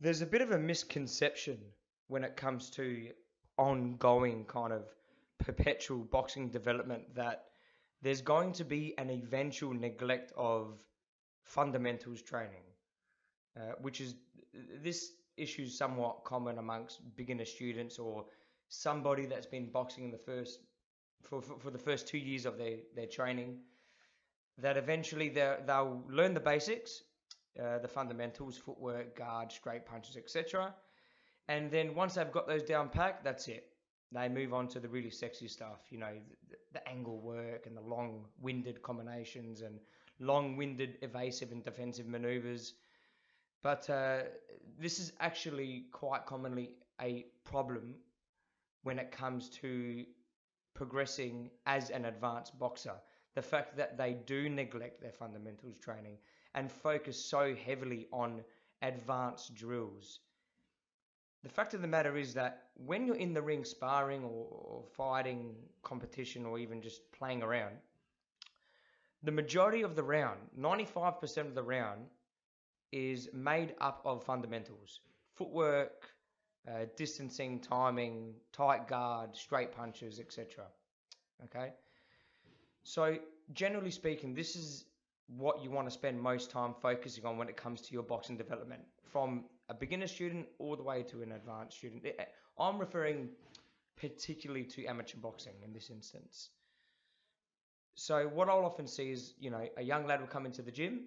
There's a bit of a misconception when it comes to ongoing kind of perpetual boxing development that there's going to be an eventual neglect of fundamentals training, which is this issue is somewhat common amongst beginner students or somebody that's been boxing in the first for the first 2 years of their training, that eventually they'll learn the basics, the fundamentals, footwork, guard, straight punches, etc. And then once they've got those down packed, that's it. They move on to the really sexy stuff, the angle work and the long-winded combinations and long-winded evasive and defensive maneuvers. But this is actually quite commonly a problem when it comes to progressing as an advanced boxer. The fact that they do neglect their fundamentals training and focus so heavily on advanced drills. The fact of the matter is that when you're in the ring sparring or fighting competition or even just playing around, the majority of the round, 95% of the round, is made up of fundamentals. Footwork, distancing, timing, tight guard, straight punches, etc. Okay? So, generally speaking, this is what you want to spend most time focusing on when it comes to your boxing development, from a beginner student all the way to an advanced student. I'm referring particularly to amateur boxing in this instance. So, what I'll often see is, a young lad will come into the gym,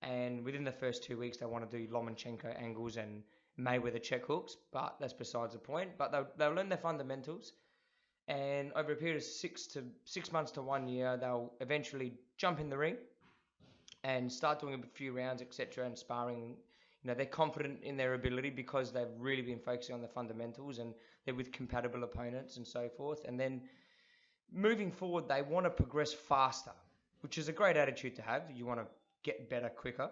and within the first 2 weeks, they want to do Lomachenko angles and Mayweather check hooks, but that's besides the point. But they'll learn their fundamentals, and over a period of 6 months to 1 year, they'll eventually jump in the ring and start doing a few rounds, etc., and sparring. They're confident in their ability because they've really been focusing on the fundamentals and they're with compatible opponents and so forth. And then moving forward, they want to progress faster, which is a great attitude to have. You want to get better quicker.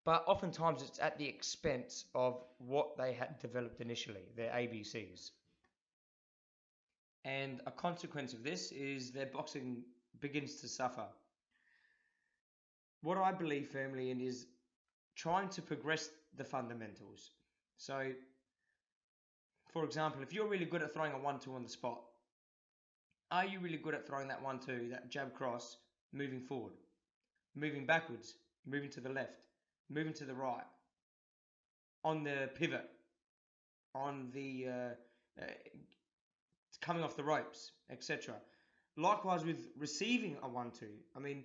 But oftentimes it's at the expense of what they had developed initially, their ABCs. And a consequence of this is their boxing begins to suffer. What I believe firmly in is trying to progress the fundamentals. So, for example, if you're really good at throwing a 1-2 on the spot, are you really good at throwing that 1-2, that jab cross, moving forward, moving backwards, moving to the left, moving to the right, on the pivot, on the coming off the ropes, etc. Likewise with receiving a 1-2. I mean,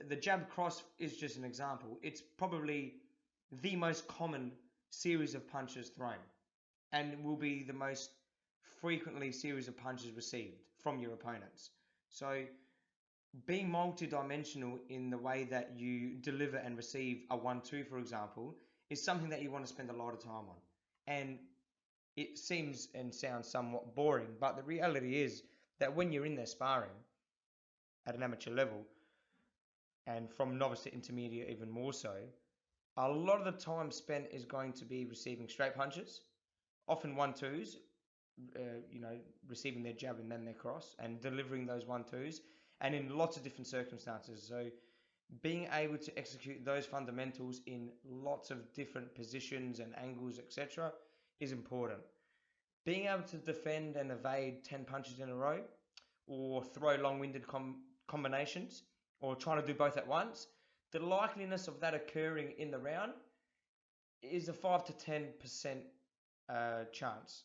the jab cross is just an example. It's probably the most common series of punches thrown and will be the most frequently series of punches received from your opponents. So being multi-dimensional in the way that you deliver and receive a 1-2, for example, is something that you want to spend a lot of time on. And it seems and sounds somewhat boring, but the reality is that when you're in there sparring at an amateur level, and from novice to intermediate even more so, a lot of the time spent is going to be receiving straight punches, often 1-2s, receiving their jab and then their cross, and delivering those 1-2s, and in lots of different circumstances. So being able to execute those fundamentals in lots of different positions and angles, etc., is important. Being able to defend and evade 10 punches in a row, or throw long-winded combinations, or trying to do both at once, the likeliness of that occurring in the round is a 5 to 10% chance,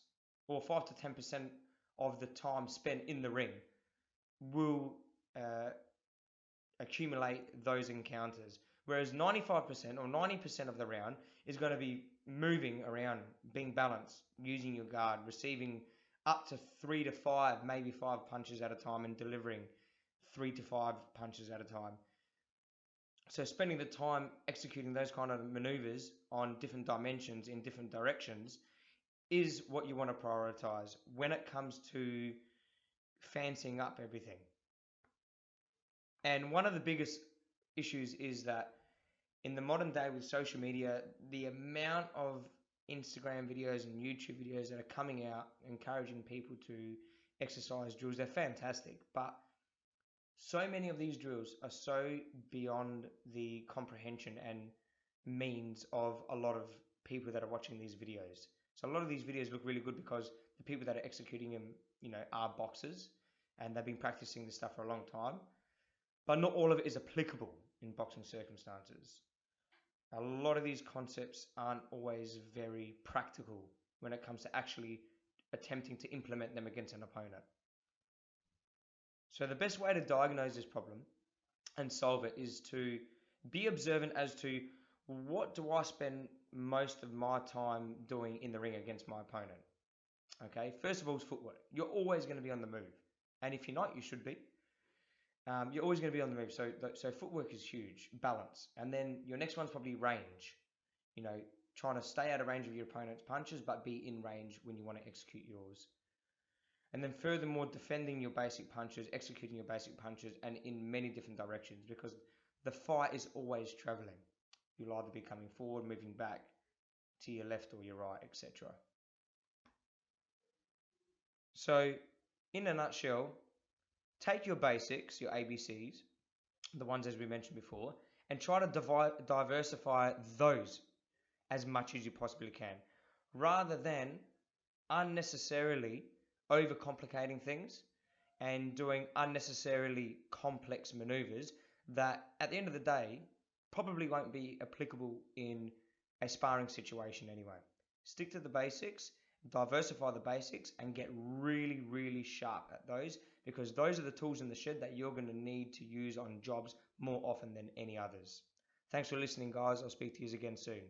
or 5 to 10% of the time spent in the ring will accumulate those encounters. Whereas 95% or 90% of the round is going to be moving around, being balanced, using your guard, receiving up to 3 to 5, maybe 5 punches at a time, and delivering 3 to 5 punches at a time. So spending the time executing those kind of maneuvers on different dimensions in different directions is what you want to prioritize when it comes to fancying up everything. And one of the biggest issues is that in the modern day with social media, the amount of Instagram videos and YouTube videos that are coming out encouraging people to exercise drills, they're fantastic. But so many of these drills are so beyond the comprehension and means of a lot of people that are watching these videos. So a lot of these videos look really good because the people that are executing them, are boxers and they've been practicing this stuff for a long time. But not all of it is applicable in boxing circumstances. A lot of these concepts aren't always very practical when it comes to actually attempting to implement them against an opponent. So the best way to diagnose this problem and solve it is to be observant as to what do I spend most of my time doing in the ring against my opponent. Okay, first of all is footwork. You're always going to be on the move, and if you're not, you should be. You're always going to be on the move. So footwork is huge, balance, and then your next one's probably range. Trying to stay out of range of your opponent's punches, but be in range when you want to execute yours. And then furthermore, defending your basic punches, executing your basic punches, and in many different directions, because the fight is always traveling. You'll either be coming forward, moving back to your left or your right, etc. So, in a nutshell, take your basics, your ABCs, the ones as we mentioned before, and try to diversify those as much as you possibly can, rather than unnecessarily overcomplicating things and doing unnecessarily complex maneuvers that at the end of the day probably won't be applicable in a sparring situation anyway. Stick to the basics, diversify the basics, and get really, really sharp at those, because those are the tools in the shed that you're going to need to use on jobs more often than any others. Thanks for listening, guys. I'll speak to you again soon.